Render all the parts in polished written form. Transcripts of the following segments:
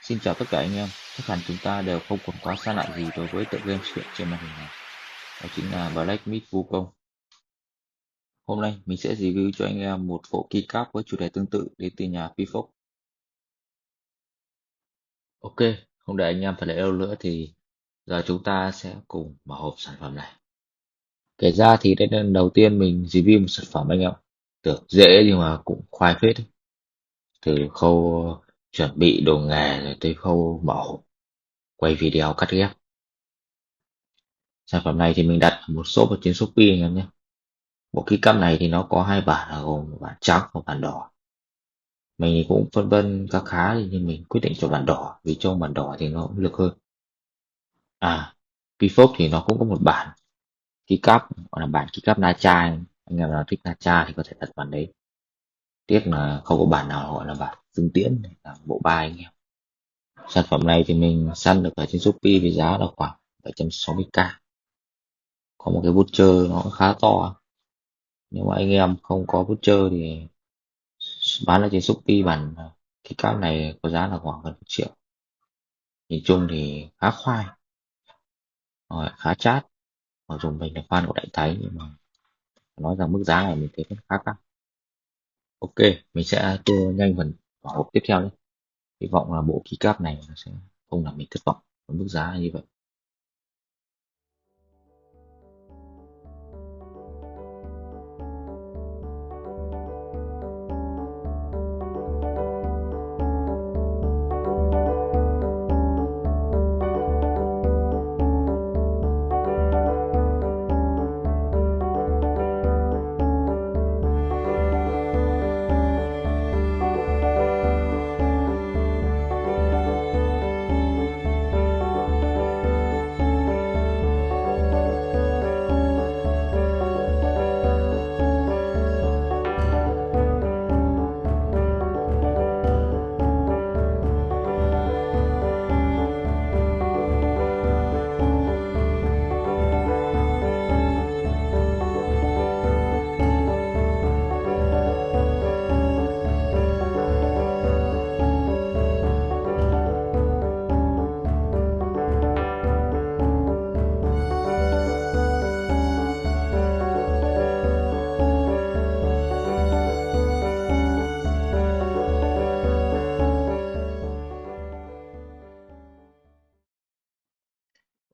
Xin chào tất cả anh em, chắc hẳn chúng ta đều không còn quá xa lạ gì đối với tựa game hiện trên màn hình này, đó chính là Black Myth Wukong. Hôm nay mình sẽ review cho anh em một bộ keycap với chủ đề tương tự đến từ nhà Phi. Ok, không để anh em phải lấy lâu nữa thì giờ chúng ta sẽ cùng mở hộp sản phẩm này. Kể ra thì đây là lần đầu tiên mình review một sản phẩm anh em. Tưởng dễ nhưng mà cũng khoai phết đấy. Từ khâu chuẩn bị đồ nghề rồi tới khâu mở hộp, quay video cắt ghép. Sản phẩm này thì mình đặt ở một shop ở trên Shopee anh em nhé. Bộ keycap này thì nó có hai bản là gồm một bản trắng và bản đỏ. Mình thì cũng phân vân khá khá nhưng mình quyết định chọn bản đỏ vì trong bản đỏ thì nó cũng lực hơn. À, Vfocus thì nó cũng có một bản keycap gọi là bản keycap Na Tra. Anh em nào thích Na Tra thì có thể đặt bản đấy. Tiếc là không có bản nào gọi là bản Dương Tiễn để làm bộ bài anh em. Sản phẩm này thì mình săn được ở trên Shopee với giá là khoảng 760k. Có một cái voucher nó cũng khá to. Nếu mà anh em không có voucher thì bán ở trên Shopee bản cái cáp này có giá là khoảng gần 1 triệu. Nhìn chung thì khá khoai, rồi khá chát. Mặc dù mình là fan của Đại Thái nhưng mà nói rằng mức giá này mình thấy vẫn khá cao. Ok, mình sẽ tua nhanh phần vào hộp tiếp theo nhé. Hy vọng là bộ keycap này nó sẽ không làm mình thất vọng với mức giá như vậy.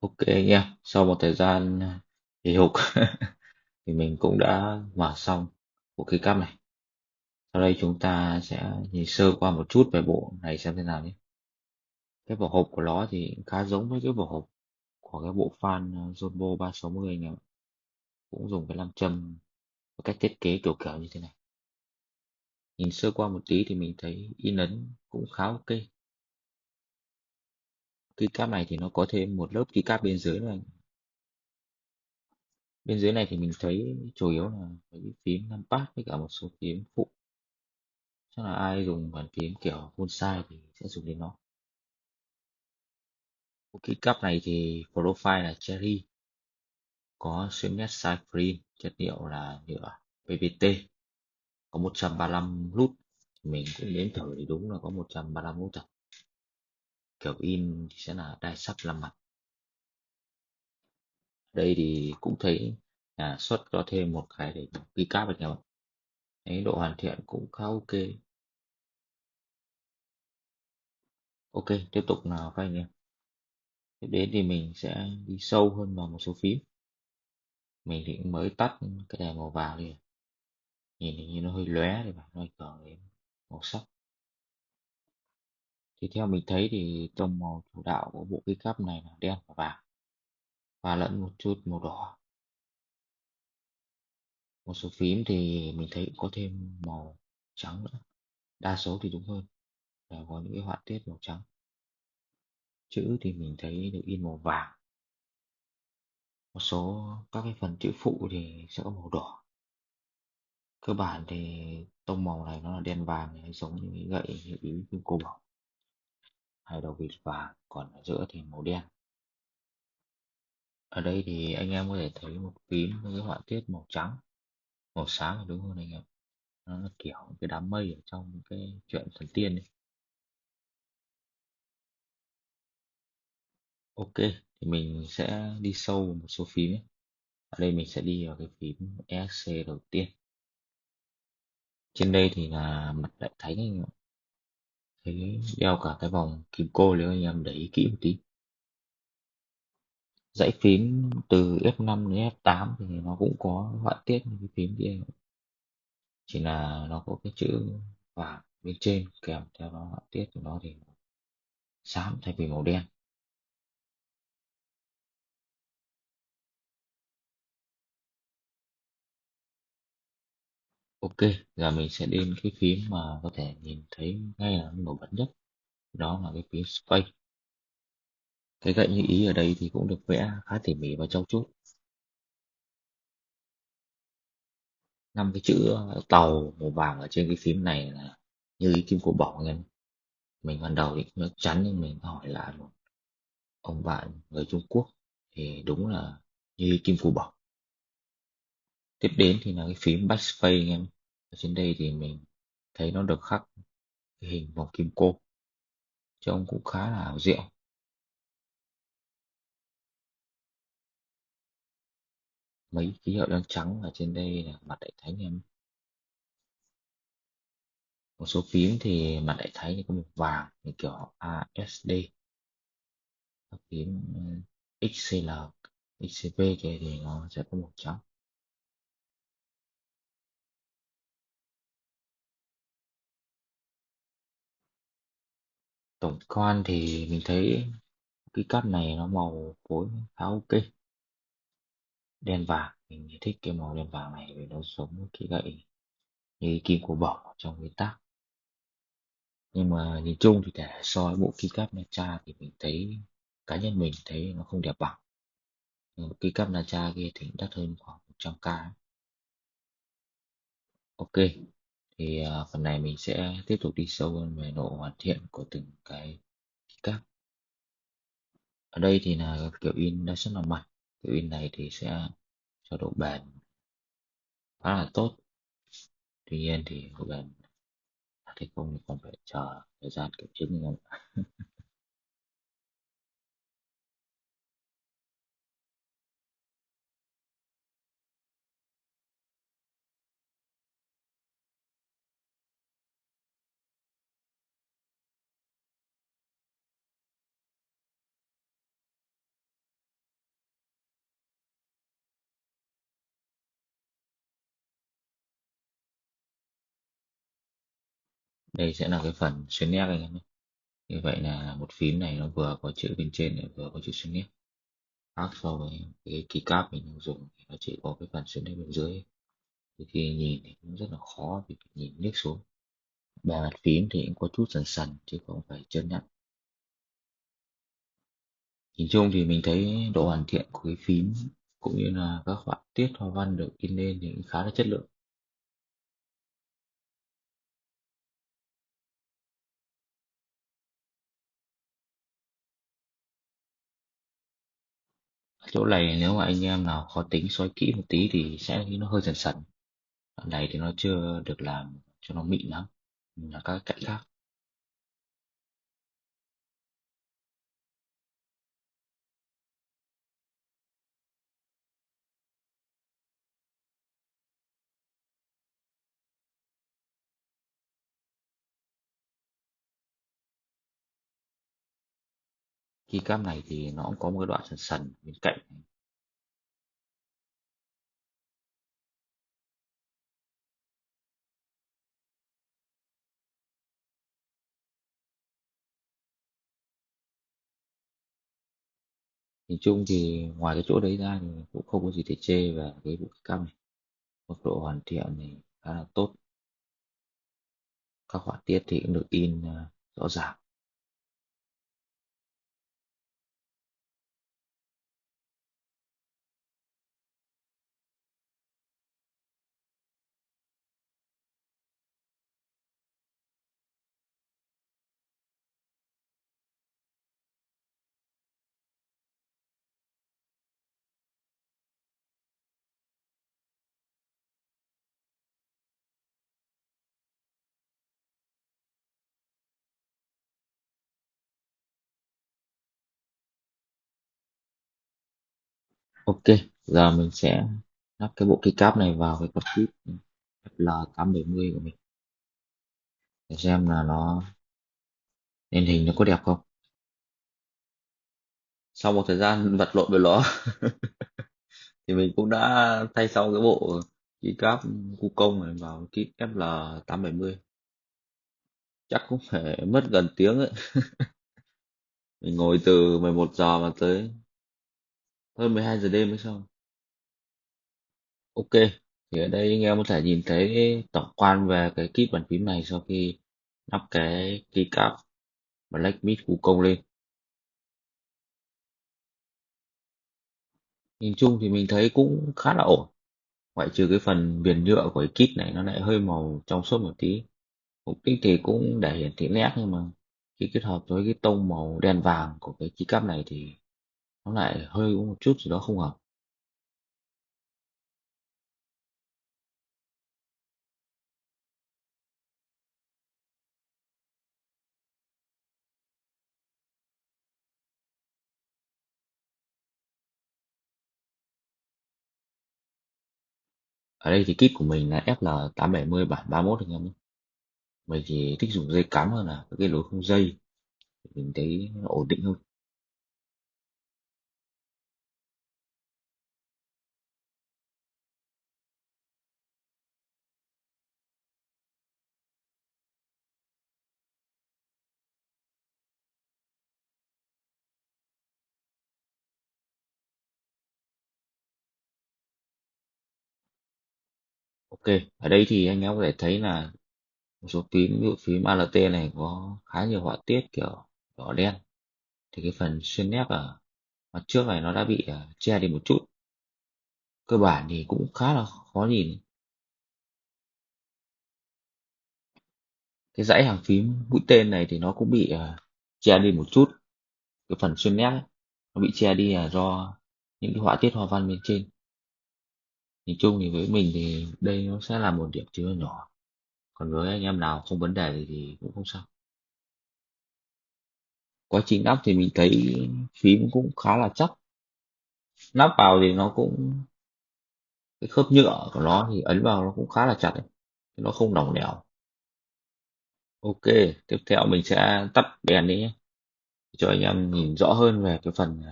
Ok anh em, sau một thời gian hì hục thì mình cũng đã mở xong bộ keycap này. Sau đây chúng ta sẽ nhìn sơ qua một chút về bộ này xem thế nào nhé. Cái vỏ hộp của nó thì khá giống với cái vỏ hộp của cái bộ fan Jumbo 360 anh em ạ. Cũng dùng cái nam châm và cách thiết kế kiểu kiểu như thế này. Nhìn sơ qua một tí thì mình thấy in ấn cũng khá ok. Keycap này thì nó có thêm một lớp keycap bên dưới này. Bên dưới này thì mình thấy chủ yếu là mấy cái phím numpad với cả một số phím phụ. Chắc là ai dùng bàn phím kiểu bonsai thì sẽ dùng đến nó. Keycap này thì profile là cherry, có xuyên nét side frame, chất liệu là nhựa PPT, có 135 nút. Mình cũng đến thử thì đúng là có 135 nút thật. Kiểu in thì sẽ là đai sắt 5 mặt. Đây thì cũng thấy nhà xuất có thêm một cái để keycap anh em ạ. Đấy, độ hoàn thiện cũng khá ok. Ok, tiếp tục nào các anh em. Tiếp đến thì mình sẽ đi sâu hơn vào một số phím. Mình thì cũng mới tắt cái đèn màu vàng đi. Nhìn thì như nó hơi lóe thì phải nó ảnh hưởng đến màu sắc. Thì theo mình thấy thì tông màu chủ đạo của bộ keycap này là đen và vàng, và lẫn một chút màu đỏ. Một số phím thì mình thấy cũng có thêm màu trắng nữa, đa số thì đúng hơn là có những cái họa tiết màu trắng. Chữ thì mình thấy được in màu vàng. Một số các cái phần chữ phụ thì sẽ có màu đỏ. Cơ bản thì tông màu này nó là đen vàng, giống như cái gậy như ý kim cô bảo, hai đầu vịt vàng, còn ở giữa thì màu đen. Ở đây thì anh em có thể thấy một phím với cái họa tiết màu trắng, màu xám là đúng hơn anh em. Nó là kiểu cái đám mây ở trong cái chuyện thần tiên ấy. Ok, thì mình sẽ đi sâu vào một số phím nhé. Ở đây mình sẽ đi vào cái phím ESC đầu tiên. Trên đây thì là mặt đại thánh, thấy đeo cả cái vòng kim cô, nếu anh em để ý kỹ một tí. Dãy phím từ F5 đến F8 thì nó cũng có họa tiết như cái phím kia, chỉ là nó có cái chữ vàng bên trên kèm theo đó, họa tiết của nó thì xám thay vì màu đen. Ok, giờ mình sẽ đến cái phím mà có thể nhìn thấy ngay là nó nổi bật nhất, đó là cái phím Space. Cái gậy như ý ở đây thì cũng được vẽ khá tỉ mỉ và trau chuốt. Năm cái chữ tàu màu vàng ở trên cái phím này là như ý kim cô bổng anh em. Mình ban đầu thì cũng nhớ chắn, nhưng mình hỏi lại một ông bạn người Trung Quốc thì đúng là như ý kim cô bổng. Tiếp đến thì là cái phím Backspace anh em. Ở trên đây thì mình thấy nó được khắc cái hình vòng kim cô, trông cũng khá là ảo diệu. Mấy ký hiệu đen trắng ở trên đây là mặt đại thánh em. Một số phím thì mặt đại thánh thì có màu vàng như kiểu ASD. Các phím XCL, XCP kia thì nó sẽ có màu trắng. Tổng quan thì mình thấy cái cáp này nó màu phối khá ok, đen vàng. Mình thích cái màu đen vàng này vì nó giống với cái gậy như kim của bổng trong nguyên tắc. Nhưng mà nhìn chung thì để so với bộ keycap Nacha thì mình thấy, cá nhân mình thấy nó không đẹp bằng. Keycap Nacha kia thì đắt hơn khoảng 100k. Ok, thì phần này mình sẽ tiếp tục đi sâu hơn về độ hoàn thiện của từng cái keycap. Ở đây thì là kiểu in đa sắc là mặt. Kiểu in này thì sẽ cho độ bền khá là tốt. Tuy nhiên thì độ bền thì không thì còn phải chờ thời gian kiểm chứng nữa. Đây sẽ là cái phần xuyên nét anh em nhé. Như vậy là một phím này nó vừa có chữ bên trên lại vừa có chữ xuyên nét. Khác so với cái keycap mình đang dùng thì nó chỉ có cái phần xuyên nét bên dưới. Thì khi nhìn thì cũng rất là khó vì nhìn liếc xuống. Bề mặt phím thì cũng có chút sần sần chứ không phải trơn nhẵn. Nhìn chung thì mình thấy độ hoàn thiện của cái phím cũng như là các họa tiết hoa văn được in lên thì cũng khá là chất lượng. Ở chỗ này nếu mà anh em nào khó tính soi kỹ một tí thì sẽ thấy nó hơi sần sần. Đoạn này thì nó chưa được làm cho nó mịn lắm, là các cạnh khác. Keycap này thì nó cũng có một cái đoạn sần sần bên cạnh. Nhìn chung thì ngoài cái chỗ đấy ra thì cũng không có gì để chê về cái bộ keycap này. Mức độ hoàn thiện thì khá là tốt, các họa tiết thì cũng được in rõ ràng. Ok, giờ mình sẽ lắp cái bộ keycap này vào cái con chip FL870 của mình để xem là nó lên hình nó có đẹp không. Sau một thời gian vật lộn với nó thì mình cũng đã thay xong cái bộ keycap Wacom này vào kit FL870. Chắc cũng phải mất gần tiếng ấy. Mình ngồi từ 11 giờ mà tới hơn 12 giờ đêm mới xong. Ok, thì ở đây anh em có thể nhìn thấy tổng quan về cái kit bàn phím này sau khi lắp cái keycap Black Myth Wukong lên. Nhìn chung thì mình thấy cũng khá là ổn, ngoại trừ cái phần viền nhựa của cái kit này nó lại hơi màu trong suốt một tí. Mục đích thì cũng để hiển thị nét, nhưng mà khi kết hợp với cái tông màu đen vàng của cái keycap này thì nó lại hơi có một chút gì đó không hợp. Ở đây thì kit của mình là FL870 bản 31 anh em nhé. Mình chỉ thích dùng dây cắm hơn là cái lối không dây, mình thấy nó ổn định hơn. Ok, ở đây thì anh em có thể thấy là một số phím, ví dụ phím ALT này có khá nhiều họa tiết kiểu đỏ đen, thì cái phần xuyên nét ở mặt trước này nó đã bị che đi một chút. Cơ bản thì cũng khá là khó nhìn. Cái dãy hàng phím mũi tên này thì nó cũng bị che đi một chút. Cái phần xuyên nét ấy, nó bị che đi là do những cái họa tiết hoa văn bên trên. Nhìn chung thì với mình thì đây nó sẽ là một điểm chứa nhỏ, còn với anh em nào không vấn đề gì thì cũng không sao. Quá trình lắp thì mình thấy phím cũng khá là chắc, lắp vào thì nó cũng, cái khớp nhựa của nó thì ấn vào nó cũng khá là chặt ấy. Nó không lỏng lẻo. Ok, tiếp theo mình sẽ tắt đèn đi nhé, cho anh em nhìn rõ hơn về cái phần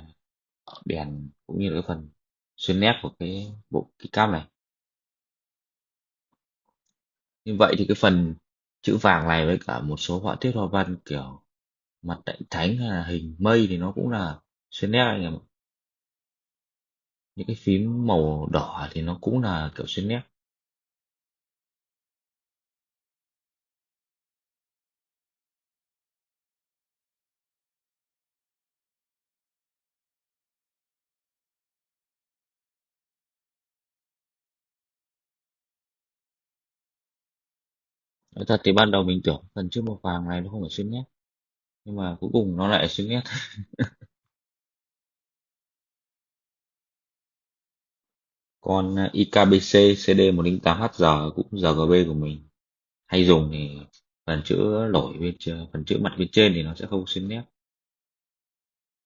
đèn cũng như là cái phần xuyên nét của cái bộ keycap này. Như vậy thì cái phần chữ vàng này với cả một số họa tiết hoa văn kiểu mặt đại thánh hay là hình mây thì nó cũng là xuyên nét anh em ạ. Những cái phím màu đỏ thì nó cũng là kiểu xuyên nét. Nói thật thì ban đầu mình tưởng phần chữ màu vàng này nó không phải xuyên nét, nhưng mà cuối cùng nó lại xuyên nét. Con IKBC CD108HG cũng RGB của mình hay dùng thì phần chữ nổi bên trên, phần chữ mặt bên trên thì nó sẽ không xuyên nét.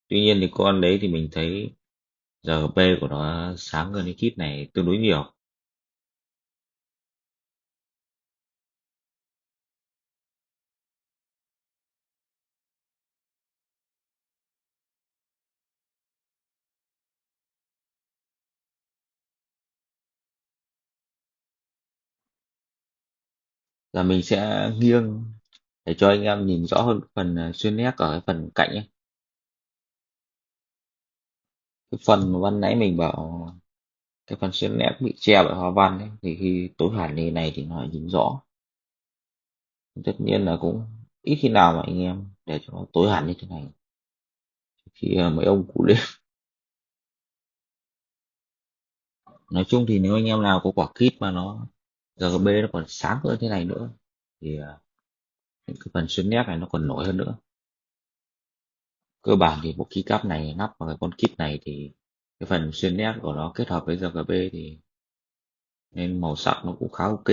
Tuy nhiên thì con đấy thì mình thấy RGB của nó sáng hơn cái kit này tương đối nhiều. Là mình sẽ nghiêng để cho anh em nhìn rõ hơn phần xuyên nét ở cái phần cạnh ấy. Cái phần mà ban nãy mình bảo cái phần xuyên nét bị che bởi hoa văn ấy, thì khi tối hẳn như này thì nó lại nhìn rõ. Tất nhiên là cũng ít khi nào mà anh em để cho nó tối hẳn như thế này khi mấy ông cụ lên. Nói chung thì nếu anh em nào có quả kíp mà nó RGB nó còn sáng hơn thế này nữa thì những cái phần xuyên nét này nó còn nổi hơn nữa. Cơ bản thì bộ keycap này lắp vào cái con kit này thì cái phần xuyên nét của nó kết hợp với RGB thì nên màu sắc nó cũng khá ok.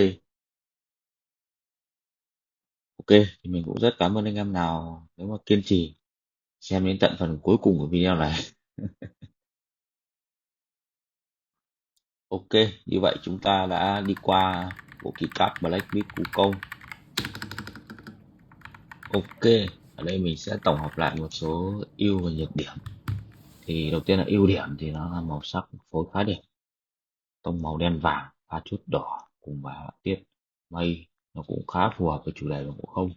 Ok, thì mình cũng rất cảm ơn anh em nào nếu mà kiên trì xem đến tận phần cuối cùng của video này. Ok, như vậy chúng ta đã đi qua bộ keycap Black Beat Cú Công. Ok, ở đây mình sẽ tổng hợp lại một số ưu và nhược điểm. Thì đầu tiên là ưu điểm thì nó là màu sắc phối khá đẹp, tông màu đen vàng pha chút đỏ cùng với họa tiết mây, nó cũng khá phù hợp với chủ đề của bộ không.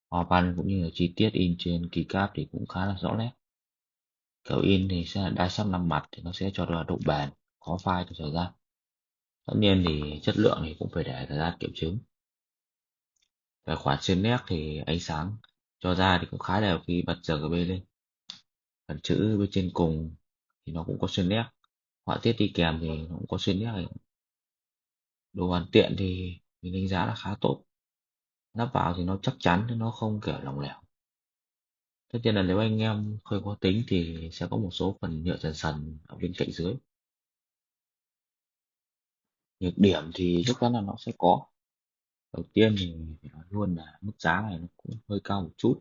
Hoa văn cũng như là chi tiết in trên keycap thì cũng khá là rõ nét. Kiểu in thì sẽ là đa sắc 5 mặt thì nó sẽ cho ra độ bền, khó phai cho thời gian. Tất nhiên thì chất lượng thì cũng phải để thời gian kiểm chứng. Về khoản xuyên nét thì ánh sáng cho ra thì cũng khá đều khi bật RGB lên. Phần chữ bên trên cùng thì nó cũng có xuyên nét, họa tiết đi kèm thì nó cũng có xuyên nét này. Đồ hoàn tiện thì mình đánh giá là khá tốt. Lắp vào thì nó chắc chắn, nó không kiểu lỏng lẻo. Tất nhiên là nếu anh em không có tính thì sẽ có một số phần nhựa dần sần ở bên cạnh dưới. Nhược điểm thì chắc chắn là nó sẽ có. Đầu tiên thì phải nói luôn là mức giá này nó cũng hơi cao một chút.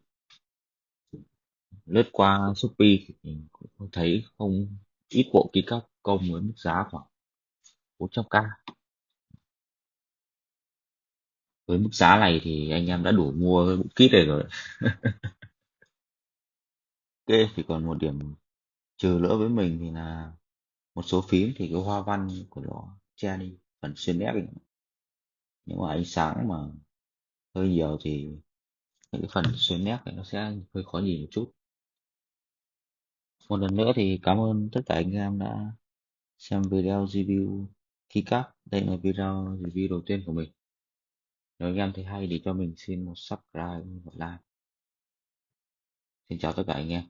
Lướt qua Shopee thì mình cũng thấy không ít bộ keycap công với mức giá khoảng 400k. Với mức giá này thì anh em đã đủ mua cái bộ kit này rồi. Ok, thì còn một điểm trừ nữa với mình thì là một số phím thì cái hoa văn của nó che đi phần xuyên nét ấy. Nhưng mà ánh sáng mà hơi nhiều thì những cái phần xuyên nét này nó sẽ hơi khó nhìn một chút. Một lần nữa thì cảm ơn tất cả anh em đã xem video review keycap. Đây là video review đầu tiên của mình. Nếu anh em thấy hay thì cho mình xin một subscribe, một like. Xin chào tất cả anh em.